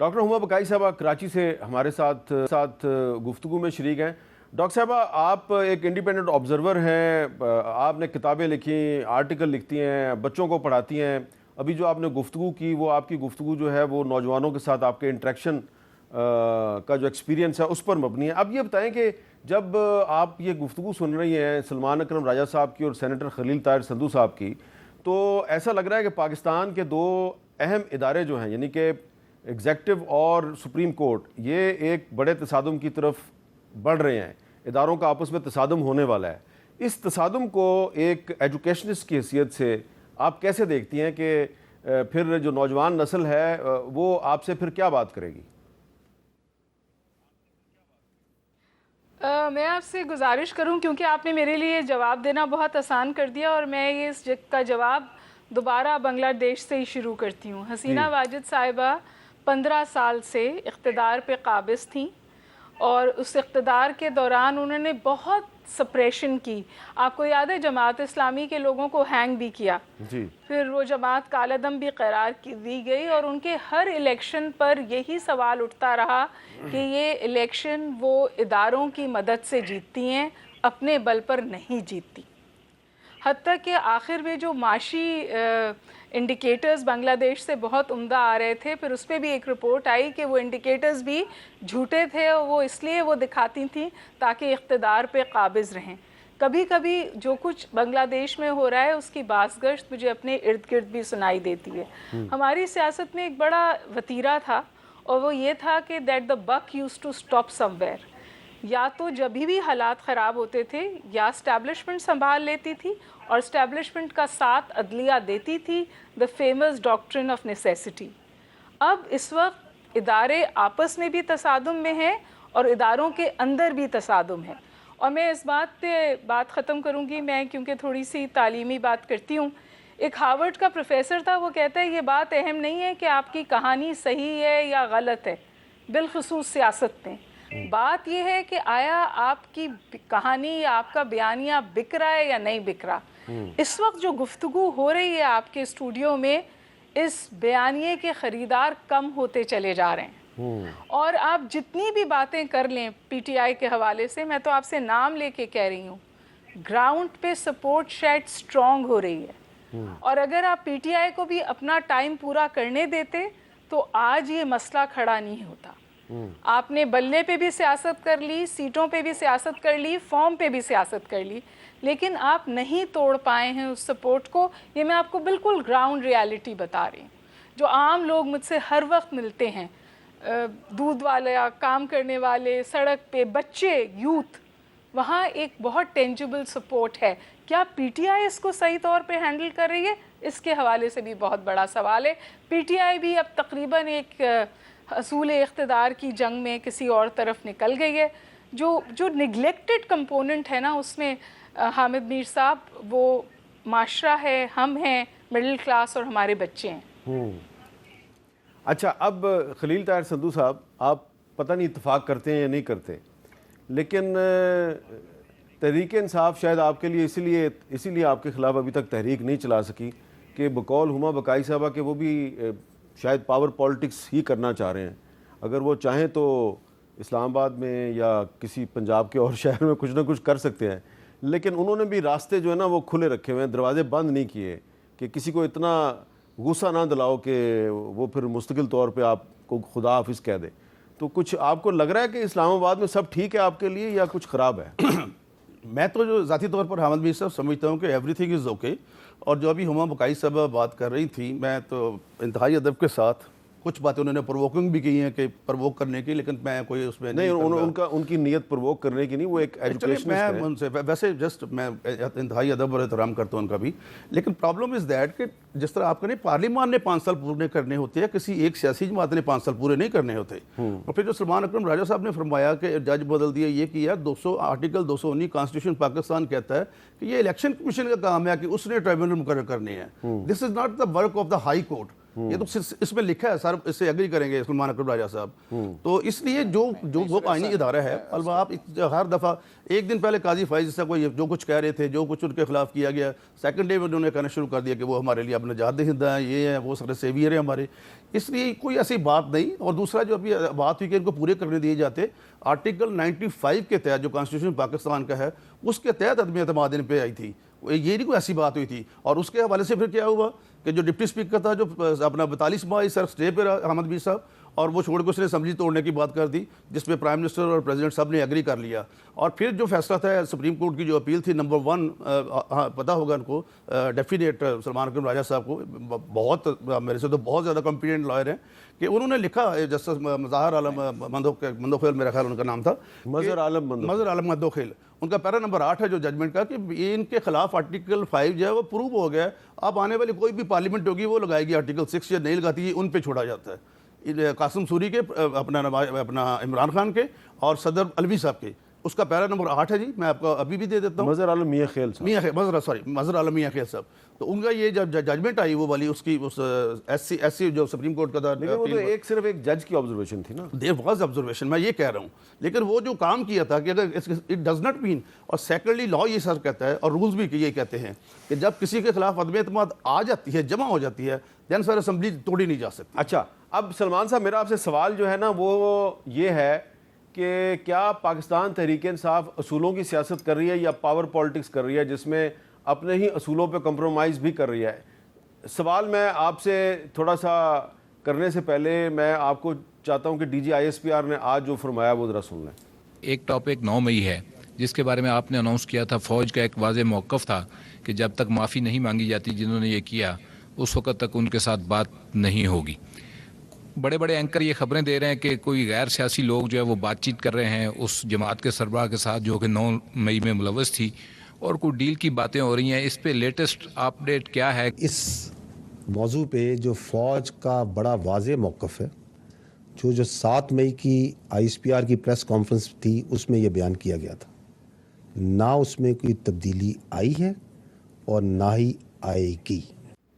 Doctor ہما بقائی صاحبہ کراچی سے ہمارے ساتھ گفتگو میں شریک ہیں۔ ڈاکٹر صاحبہ آپ ایک انڈیپینڈنٹ آبزرور ہیں، آپ نے کتابیں لکھی، آرٹیکل لکھتی ہیں، بچوں کو پڑھاتی ہیں۔ ابھی جو آپ نے گفتگو کی وہ آپ کی گفتگو جو ہے وہ نوجوانوں کے ساتھ آپ کے انٹریکشن کا جو ایکسپیرینس ہے اس پر مبنی ہے۔ اب یہ بتائیں کہ جب آپ یہ گفتگو سن رہی ہیں سلمان اکرم راجہ صاحب کی اور سینیٹر خلیل طاہر سندھو صاحب کی، تو ایسا لگ رہا ہے کہ پاکستان کے دو اہم ادارے جو ہیں یعنی کہ ایگزیکٹو اور سپریم کورٹ، یہ ایک بڑے تصادم کی طرف بڑھ رہے ہیں، اداروں کا آپس میں تصادم ہونے والا ہے۔ اس تصادم کو ایک ایجوکیشنسٹ کی حیثیت سے آپ کیسے دیکھتی ہیں کہ پھر جو نوجوان نسل ہے وہ آپ سے پھر کیا بات کرے گی؟ میں آپ سے گزارش کروں، کیونکہ آپ نے میرے لیے جواب دینا بہت آسان کر دیا، اور میں اس کا جواب دوبارہ بنگلہ دیش سے ہی شروع کرتی ہوں۔ حسینہ واجد صاحبہ 15 سال سے اقتدار پہ قابض تھیں، اور اس اقتدار کے دوران انہوں نے بہت سپریشن کی۔ آپ کو یاد ہے جماعت اسلامی کے لوگوں کو ہینگ بھی کیا، پھر وہ جماعت کالعدم بھی قرار دی گئی، اور ان کے ہر الیکشن پر یہی سوال اٹھتا رہا کہ یہ الیکشن وہ اداروں کی مدد سے جیتتی ہیں، اپنے بل پر نہیں جیتتی۔ حتیٰ کہ آخر میں جو معاشی انڈیکیٹرز بنگلہ دیش سے بہت عمدہ آ رہے تھے، پھر اس پہ بھی ایک رپورٹ آئی کہ وہ انڈیکیٹرز بھی جھوٹے تھے، اور وہ اس لیے وہ دکھاتی تھیں تاکہ اقتدار پہ قابض رہیں۔ کبھی کبھی جو کچھ بنگلہ دیش میں ہو رہا ہے اس کی باز گشت مجھے اپنے ارد گرد بھی سنائی دیتی ہے۔ ہماری سیاست میں ایک بڑا وتیرہ تھا، اور وہ یہ تھا کہ that the book use to stop some where. یا تو جب بھی حالات خراب ہوتے تھے یا اسٹیبلشمنٹ سنبھال لیتی تھی، اور اسٹیبلشمنٹ کا ساتھ عدلیہ دیتی تھی، دا فیمس ڈاکٹرن آف نیسیسٹی۔ اب اس وقت ادارے آپس میں بھی تصادم میں ہیں اور اداروں کے اندر بھی تصادم ہے۔ اور میں اس بات پہ بات ختم کروں گی، میں کیونکہ تھوڑی سی تعلیمی بات کرتی ہوں۔ ایک ہارورڈ کا پروفیسر تھا، وہ کہتا ہے یہ بات اہم نہیں ہے کہ آپ کی کہانی صحیح ہے یا غلط ہے، بالخصوص سیاست میں۔ بات یہ ہے کہ آیا آپ کی کہانی یا آپ کا بیانیہ بک رہا ہے یا نہیں بک رہا۔ اس وقت جو گفتگو ہو رہی ہے آپ کے اسٹوڈیو میں، اس بیانیے کے خریدار کم ہوتے چلے جا رہے ہیں، اور آپ جتنی بھی باتیں کر لیں پی ٹی آئی کے حوالے سے، میں تو آپ سے نام لے کے کہہ رہی ہوں، گراؤنڈ پہ سپورٹ شاید سٹرونگ ہو رہی ہے، اور اگر آپ پی ٹی آئی کو بھی اپنا ٹائم پورا کرنے دیتے تو آج یہ مسئلہ کھڑا نہیں ہوتا۔ آپ نے بلے پہ بھی سیاست کر لی، سیٹوں پہ بھی سیاست کر لی، فارم پہ بھی سیاست کر لی، لیکن آپ نہیں توڑ پائے ہیں اس سپورٹ کو۔ یہ میں آپ کو بالکل گراؤنڈ ریالٹی بتا رہی ہوں۔ جو عام لوگ مجھ سے ہر وقت ملتے ہیں، دودھ والے، کام کرنے والے، سڑک پہ بچے، یوتھ، وہاں ایک بہت ٹینجیبل سپورٹ ہے۔ کیا پی ٹی آئی اس کو صحیح طور پہ ہینڈل کر رہی ہے؟ اس کے حوالے سے بھی بہت بڑا سوال ہے۔ پی ٹی آئی بھی اب تقریباً ایک حصول اقتدار کی جنگ میں کسی اور طرف نکل گئی ہے۔ جو نگلیکٹڈ کمپوننٹ ہے نا اس میں حامد میر صاحب، وہ معاشرہ ہے، ہم ہیں، مڈل کلاس، اور ہمارے بچے ہیں۔ اچھا، اب خلیل طاہر سندھو صاحب، آپ پتہ نہیں اتفاق کرتے ہیں یا نہیں کرتے، لیکن تحریک انصاف شاید آپ کے لیے اسی لیے آپ کے خلاف ابھی تک تحریک نہیں چلا سکی کہ بقول ہما بقائی صاحبہ کہ وہ بھی شاید پاور پالیٹکس ہی کرنا چاہ رہے ہیں۔ اگر وہ چاہیں تو اسلام آباد میں یا کسی پنجاب کے اور شہر میں کچھ نہ کچھ کر سکتے ہیں، لیکن انہوں نے بھی راستے جو ہے نا وہ کھلے رکھے ہوئے ہیں، دروازے بند نہیں کیے کہ کسی کو اتنا غصہ نہ دلاؤ کہ وہ پھر مستقل طور پہ آپ کو خدا حافظ کہہ دے۔ تو کچھ آپ کو لگ رہا ہے کہ اسلام آباد میں سب ٹھیک ہے آپ کے لیے یا کچھ خراب ہے؟ میں تو جو ذاتی طور پر حامد میر صاحب سمجھتا ہوں کہ ایوری تھنگ از اوکے، اور جو ابھی ہما بقائی صاحبہ بات کر رہی تھی، میں تو انتہائی ادب کے ساتھ کچھ باتیں انہوں نے پرووکنگ بھی کی ہیں کہ پرووک کرنے کی، لیکن میں کوئی اس میں نہیں، ان کی نیت پرووک کرنے کی نہیں، وہ ایک ایجوکیشنسٹ ہے۔ میں ان سے ویسے جسٹ میں انتہائی ادب اور احترام کرتا ہوں ان کا بھی، لیکن پرابلم از دیٹ کہ جس طرح آپ کہنے پارلیمان نے 5 سال پورے کرنے ہوتے ہیں، کسی ایک سیاسی جماعت نے 5 سال پورے نہیں کرنے ہوتے۔ اور پھر جو سلمان اکرم راجہ صاحب نے فرمایا کہ جج بدل دیا، یہ کیا، آرٹیکل 219 کانسٹیٹیوشن پاکستان کہتا ہے کہ یہ الیکشن کمیشن کا کام ہے کہ اس نے ٹرائبیونل مقرر کرنے ہیں۔ This is not the work of the High Court. یہ تو اس میں لکھا ہے سر, اس سے ایگری کریں گے سلمان اکرم راجہ صاحب. تو اس لیے جو وہ آئینی ادارہ ہے, البتہ آپ ہر دفعہ ایک دن پہلے قاضی فائز صاحب کو جو کچھ کہہ رہے تھے, جو کچھ ان کے خلاف کیا گیا, سیکنڈ ڈے میں انہوں نے کہنا شروع کر دیا کہ وہ ہمارے لیے اب نجات دہندہ ہیں, یہ ہیں, وہ سارے سیویئر ہیں ہمارے. اس لیے کوئی ایسی بات نہیں. اور دوسرا جو ابھی بات ہوئی کہ ان کو پورے کرنے دیے جاتے, آرٹیکل 95 کے تحت جو کانسٹیٹیوشن پاکستان کا ہے اس کے تحت عدم اعتماد ان پہ آئی تھی, یہ نہیں کوئی ایسی بات ہوئی تھی. اور اس کے حوالے سے پھر کیا ہوا کہ جو ڈپٹی اسپیکر تھا, جو اپنا 42 ماہ سر اسٹے پہ رہا احمد میر صاحب, اور وہ چھوڑ کے اس نے اسمبلی توڑنے کی بات کر دی, جس پہ پرائم منسٹر اور پریزیڈنٹ صاحب نے ایگری کر لیا. اور پھر جو فیصلہ تھا سپریم کورٹ کی جو اپیل تھی نمبر 1, پتہ ہوگا ان کو, ڈیفینیٹ سلمان اکرم راجہ صاحب کو, بہت میرے سے تو بہت زیادہ کمپیٹنٹ لائر ہیں, کہ انہوں نے لکھا, جسٹس مظہر عالم مندوخیل میرا خیال ان کا نام تھا, مظہر عالم مندوخیل, ان کا پیرا نمبر 8 ہے جو ججمنٹ کا, کہ ان کے خلاف آرٹیکل 5 جو ہے وہ پروو ہو گیا ہے. اب آنے والی کوئی بھی پارلیمنٹ ہوگی وہ لگائے گی آرٹیکل 6, یا نہیں لگاتی ہے ان پہ چھوڑا جاتا ہے. قاسم سوری کے, اپنا عمران خان کے, اور صدر الوی صاحب کے. اس کا پیرا نمبر 8 ہے جی, میں آپ کو ابھی بھی دے دیتا ہوں. مظہر عالم میاں خیل مظہر عالم میاں خیل صاحب. تو ان کا یہ جب ججمنٹ آئی وہ والی, اس کی اس ایس سی جو سپریم کورٹ کا تھا, لیکن وہ تو صرف ایک جج کی آبزرویشن تھی نا. دیر واز آبزرویشن, میں یہ کہہ رہا ہوں. لیکن وہ جو کام کیا تھا کہ اگر اٹ ڈز ناٹ مین, اور سیکنڈلی لا یہ سر کہتا ہے, اور رولز بھی یہ کہتے ہیں کہ جب کسی کے خلاف عدم اعتماد آ جاتی ہے, جمع ہو جاتی ہے, دین سر اسمبلی توڑی نہیں جا سکتی. اچھا, اب سلمان صاحب میرا آپ سے سوال جو ہے نا وہ یہ ہے کہ کیا پاکستان تحریک انصاف اصولوں کی سیاست کر رہی ہے یا پاور پالیٹکس کر رہی ہے, جس میں اپنے ہی اصولوں پہ کمپرومائز بھی کر رہی ہے؟ سوال میں آپ سے تھوڑا سا کرنے سے پہلے میں آپ کو چاہتا ہوں کہ ڈی جی ISPR نے آج جو فرمایا وہ ذرا سن لیں. ایک ٹاپک 9 مئی ہے جس کے بارے میں آپ نے اناؤنس کیا تھا. فوج کا ایک واضح موقف تھا کہ جب تک معافی نہیں مانگی جاتی جنہوں نے یہ کیا, اس وقت تک ان کے ساتھ بات نہیں ہوگی. بڑے بڑے اینکر یہ خبریں دے رہے ہیں کہ کوئی غیر سیاسی لوگ جو ہے وہ بات چیت کر رہے ہیں اس جماعت کے سربراہ کے ساتھ جو کہ 9 مئی میں ملوث تھی, اور کوئی ڈیل کی باتیں ہو رہی ہیں. اس پہ لیٹسٹ اپڈیٹ کیا ہے؟ اس موضوع پہ جو فوج کا بڑا واضح موقف ہے, جو 7 مئی کی ISPR کی پریس کانفرنس تھی اس میں یہ بیان کیا گیا تھا, نہ اس میں کوئی تبدیلی آئی ہے اور نہ ہی آئے گی.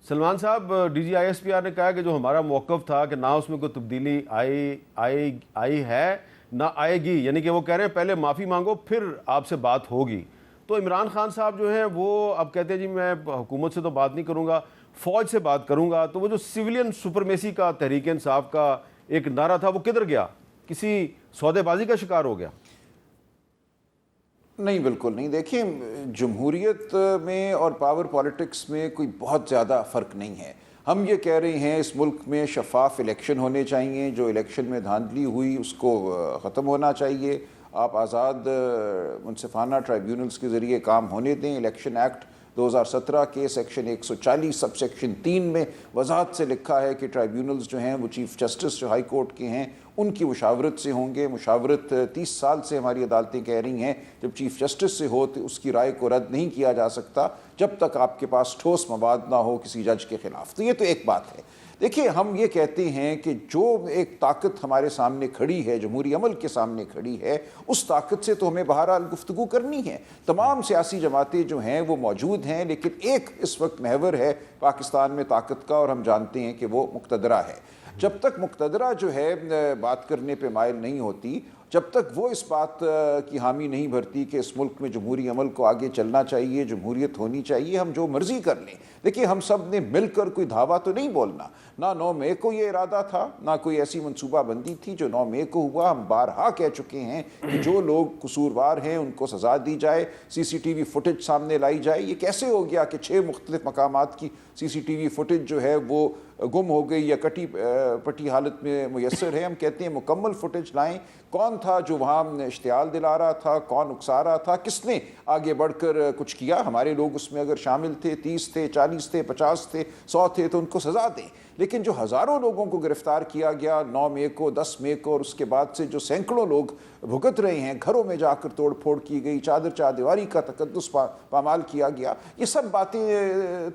سلمان صاحب, ڈی جی ISPR نے کہا کہ جو ہمارا موقف تھا کہ نہ اس میں کوئی تبدیلی آئی ہے نہ آئے گی, یعنی کہ وہ کہہ رہے ہیں پہلے معافی مانگو پھر آپ سے بات ہوگی. تو عمران خان صاحب جو ہیں وہ اب کہتے ہیں جی میں حکومت سے تو بات نہیں کروں گا, فوج سے بات کروں گا. تو وہ جو سویلین سپرمیسی کا تحریک انصاف کا ایک نعرہ تھا وہ کدھر گیا؟ کسی سودے بازی کا شکار ہو گیا؟ نہیں, بالکل نہیں. دیکھیں, جمہوریت میں اور پاور پالیٹکس میں کوئی بہت زیادہ فرق نہیں ہے. ہم یہ کہہ رہے ہیں اس ملک میں شفاف الیکشن ہونے چاہیے, جو الیکشن میں دھاندلی ہوئی اس کو ختم ہونا چاہیے. آپ آزاد منصفانہ ٹرائیبیونلز کے ذریعے کام ہونے دیں. الیکشن ایکٹ 2017 کے سیکشن 140 سب سیکشن 3 میں وضاحت سے لکھا ہے کہ ٹرائیبیونلز جو ہیں وہ چیف جسٹس جو ہائی کورٹ کے ہیں ان کی مشاورت سے ہوں گے. مشاورت 30 سال سے ہماری عدالتیں کہہ رہی ہیں جب چیف جسٹس سے ہو تو اس کی رائے کو رد نہیں کیا جا سکتا جب تک آپ کے پاس ٹھوس مواد نہ ہو کسی جج کے خلاف. تو یہ تو ایک بات ہے. دیکھیے, ہم یہ کہتے ہیں کہ جو ایک طاقت ہمارے سامنے کھڑی ہے, جمہوری عمل کے سامنے کھڑی ہے, اس طاقت سے تو ہمیں بہرحال گفتگو کرنی ہے. تمام سیاسی جماعتیں جو ہیں وہ موجود ہیں, لیکن ایک اس وقت محور ہے پاکستان میں طاقت کا, اور ہم جانتے ہیں کہ وہ مقتدرہ ہے. جب تک مقتدرہ جو ہے بات کرنے پہ مائل نہیں ہوتی, جب تک وہ اس بات کی حامی نہیں بھرتی کہ اس ملک میں جمہوری عمل کو آگے چلنا چاہیے, جمہوریت ہونی چاہیے, ہم جو مرضی کر لیں. دیکھیے, ہم سب نے مل کر کوئی دھاوا تو نہیں بولنا. نہ 9 مئی کو یہ ارادہ تھا, نہ کوئی ایسی منصوبہ بندی تھی. جو 9 مئی کو ہوا, ہم بارہا کہہ چکے ہیں کہ جو لوگ قصوروار ہیں ان کو سزا دی جائے, CCTV فوٹیج سامنے لائی جائے. یہ کیسے ہو گیا کہ 6 مختلف مقامات کی CCTV فوٹیج جو ہے وہ گم ہو گئی یا کٹی پٹی حالت میں میسر ہے؟ ہم کہتے ہیں مکمل فوٹیج لائیں. کون تھا جو وہاں اشتعال دلا رہا تھا, کون اکسا رہا تھا, کس نے آگے بڑھ کر کچھ کیا؟ ہمارے لوگ اس میں اگر شامل تھے, 30 تھے, 40 تھے, 50 تھے, 100 تھے, تو ان کو سزا دیں. لیکن جو ہزاروں لوگوں کو گرفتار کیا گیا 9 مئی کو, 10 مئی کو, اور اس کے بعد سے جو سینکڑوں لوگ بھگت رہے ہیں, گھروں میں جا کر توڑ پھوڑ کی گئی, چادر چاردیواری کا تقدس پامال کیا گیا, یہ سب باتیں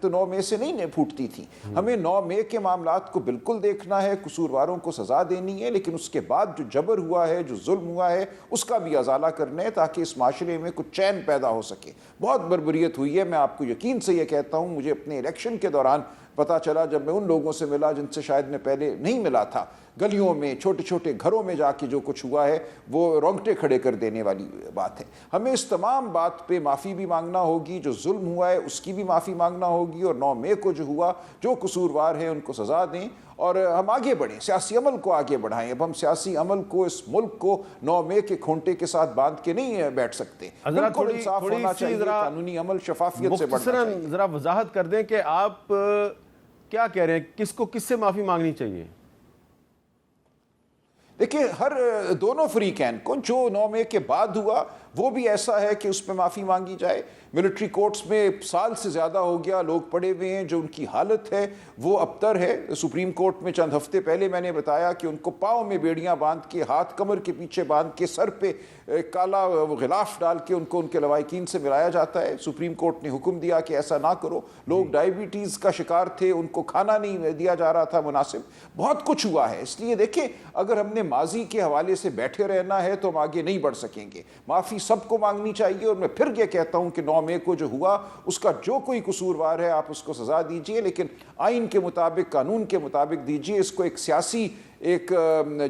تو 9 مئی سے نہیں پھوٹتی تھیں. ہمیں 9 مئی کے معاملات کو بالکل دیکھنا ہے, قصورواروں کو سزا دینی ہے, لیکن اس کے بعد جو جبر ہوا ہے, جو ظلم ہوا ہے, اس کا بھی ازالہ کرنا ہے تاکہ اس معاشرے میں کچھ چین پیدا ہو سکے. بہت بربریت ہوئی ہے, میں آپ کو یقین سے یہ کہتا ہوں. مجھے اپنے الیکشن کے دوران پتہ چلا جب میں ان لوگوں سے ملا جن سے شاید میں پہلے نہیں ملا تھا. گلیوں میں چھوٹے چھوٹے گھروں میں جا کے جو کچھ ہوا ہے وہ رونگٹے کھڑے کر دینے والی بات ہے. ہمیں اس تمام بات پہ معافی بھی مانگنا ہوگی, جو ظلم ہوا ہے اس کی بھی معافی مانگنا ہوگی, اور 9 مئی کو جو ہوا جو قصوروار ہیں ان کو سزا دیں اور ہم آگے بڑھیں, سیاسی عمل کو آگے بڑھائیں. اب ہم سیاسی عمل کو اس ملک کو 9 مئی کے کھونٹے کے ساتھ باندھ کے نہیں بیٹھ سکتے. بالکل انصاف ہونا چاہیے, قانونی عمل شفافیت سے بڑھنا چاہیے. ذرا وضاحت کر دیں کہ آپ کیا کہہ رہے ہیں, کس کو کس سے معافی مانگنی چاہیے؟ دیکھیں ہر دونوں فریقین کو, جو 9 مئی کے بعد ہوا وہ بھی ایسا ہے کہ اس پہ معافی مانگی جائے. ملٹری کورٹس میں سال سے زیادہ ہو گیا, لوگ پڑے ہوئے ہیں, جو ان کی حالت ہے وہ ابتر ہے. سپریم کورٹ میں چند ہفتے پہلے میں نے بتایا کہ ان کو پاؤں میں بیڑیاں باندھ کے, ہاتھ کمر کے پیچھے باندھ کے, سر پہ کالا غلاف ڈال کے ان کو ان کے لواحقین سے ملایا جاتا ہے. سپریم کورٹ نے حکم دیا کہ ایسا نہ کرو. لوگ ڈائبٹیز کا شکار تھے, ان کو کھانا نہیں دیا جا رہا تھا مناسب. بہت کچھ ہوا ہے. اس لیے دیکھیں اگر ہم نے ماضی کے حوالے سے بیٹھے رہنا ہے تو ہم آگے نہیں بڑھ سکیں گے. معافی سب کو مانگنی چاہیے, اور میں پھر یہ کہتا ہوں کہ 9 مئی کو جو ہوا اس کا جو کوئی قصوروار ہے آپ اس کو سزا دیجئے, لیکن آئین کے مطابق, قانون کے مطابق دیجئے. اس کو ایک سیاسی, ایک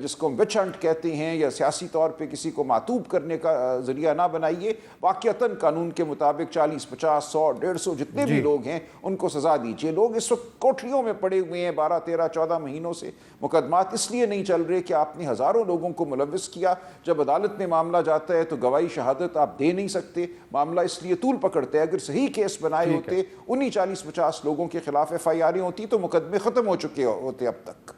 جس کو ہم وچ ہنٹ کہتے ہیں, یا سیاسی طور پہ کسی کو معطوب کرنے کا ذریعہ نہ بنائیے. واقعتاً قانون کے مطابق 40, 50, 100, 150 جتنے بھی لوگ ہیں ان کو سزا دیجئے. لوگ اس وقت کوٹھریوں میں پڑے ہوئے ہیں 12, 13, 14 مہینوں سے. مقدمات اس لیے نہیں چل رہے کہ آپ نے ہزاروں لوگوں کو ملوث کیا. جب عدالت میں معاملہ جاتا ہے تو گواہی شہادت آپ دے نہیں سکتے, معاملہ اس لیے طول پکڑتے ہیں. اگر صحیح کیس بنائے ہوتے, انہی 40, 50 لوگوں کے خلاف FIR ہوتی تو مقدمے ختم ہو چکے ہوتے اب تک.